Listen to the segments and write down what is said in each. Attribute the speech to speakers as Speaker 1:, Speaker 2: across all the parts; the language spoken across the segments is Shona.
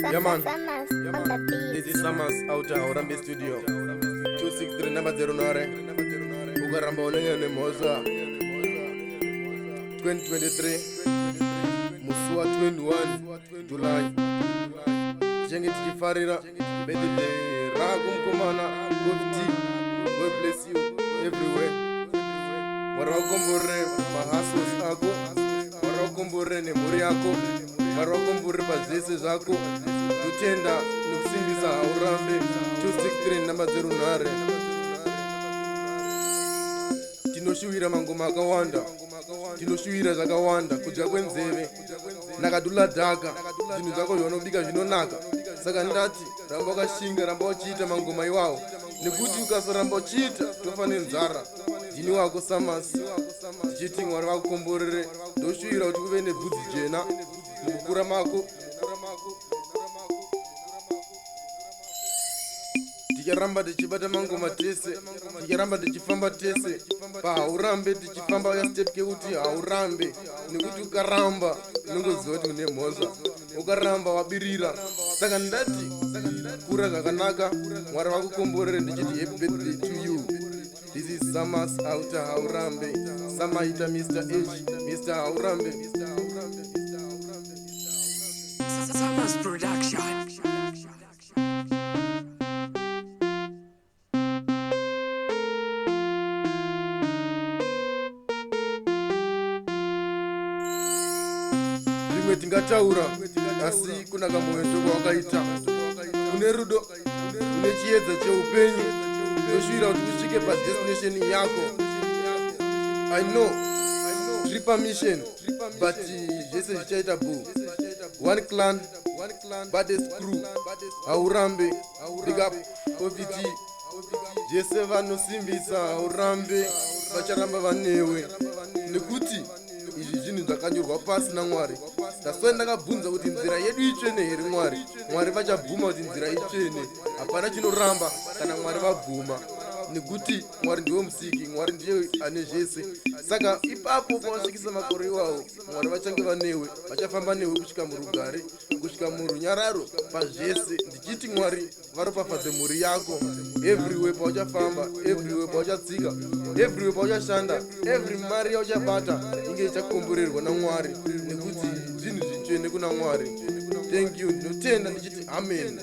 Speaker 1: Yeah man,
Speaker 2: Samaz on the beat.
Speaker 1: this is Samaz out of Rambe Studio 263 number 09 Ukaramba unenge nemoza 2023 Musua 21 July Jenge tichifarira birthday ragu mkomana Koffie. God bless you everywhere. Warakombore mahasos ako, warakombore nemuri yako, warakombore pazvese zvako. Kutenda nokusimbisa haurambe 263 number 09. Tinoshuwira mangoma akawanda, tinoshuwira zvakawanda kudya kwenzeve nakadula dhaka. Zvinhu zvako zvaunobika zvinonaka. Saka ndati ramba wakashinga, ramba uchiita mangoma iwawo, nekuti ukasaramba uchiita tofa nenzara. Ndini wako Samaz tichiti Mwari vakukomborere. Ndoshuwira kuti uve nebvudzi jena mukukura mako. Ticharamba tichibata mangoma tese, ticharamba tichifamba tese pahaurambe, tichifamba kastep kekuti haurambe, nekuti ukaramba unongoziva kuti une mhoza, ukaramba wabirira. Saka ndati kura zvakanaka, Mwari vakukomborere. Ndichiti happy birthday to you. This is Samaz out haurambe, Samaita Mr. H, Mr. Haurambe.
Speaker 3: Samaz Production.
Speaker 1: Rimwe tingataura asi kuna kamwoyo ndoko wakaita, une rudo, une chiedza cheupenyu. Ndoshuwira kuti usvike padestination yako. I know tiri pamission but zvese zvichaita boo. One clan, baddest crew, haurambe. Big up Koffie. Jese vanosimbisa haurambe, vacharamba vanewe, nekuti izvi zvinhu zvakanyorwa pasi naMwari. Ndaswera ndakabvunza kuti nzira yedu itsvene here Mwari. Mwari vachabvuma kuti nzira itsvene, hapana chinoramba kana Mwari vabvuma, nekuti Mwari ndiwe musiki, Mwari ndiye ane zvese. Saka ipapo pawasvikisa makore iwawo, Mwari vachange vanewe, vachafamba newe kusvika murugare, kusvika murunyararo, pazvese. Ndichiti Mwari varopafadze mhuri yako everywhere pauchafamba, everywhere pauchatsika, everywhere pauchashanda, every mari yauchabata inge ichakomborerwa naMwari, nekuti zvinhu zvitsvene kuna Mwari. Thank you. Ndinotenda ndichiti amen.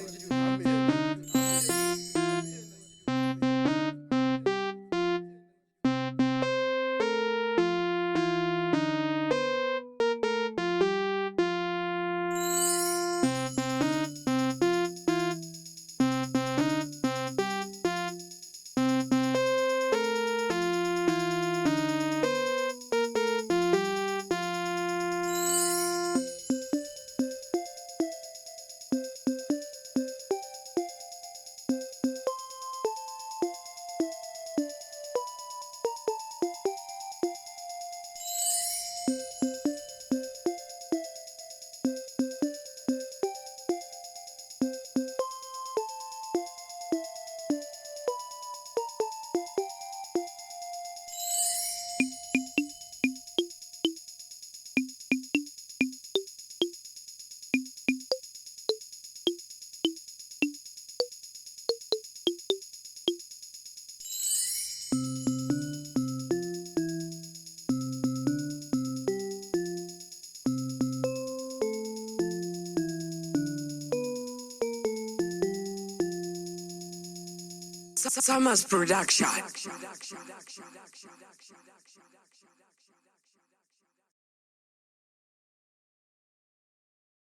Speaker 3: Samaz Production.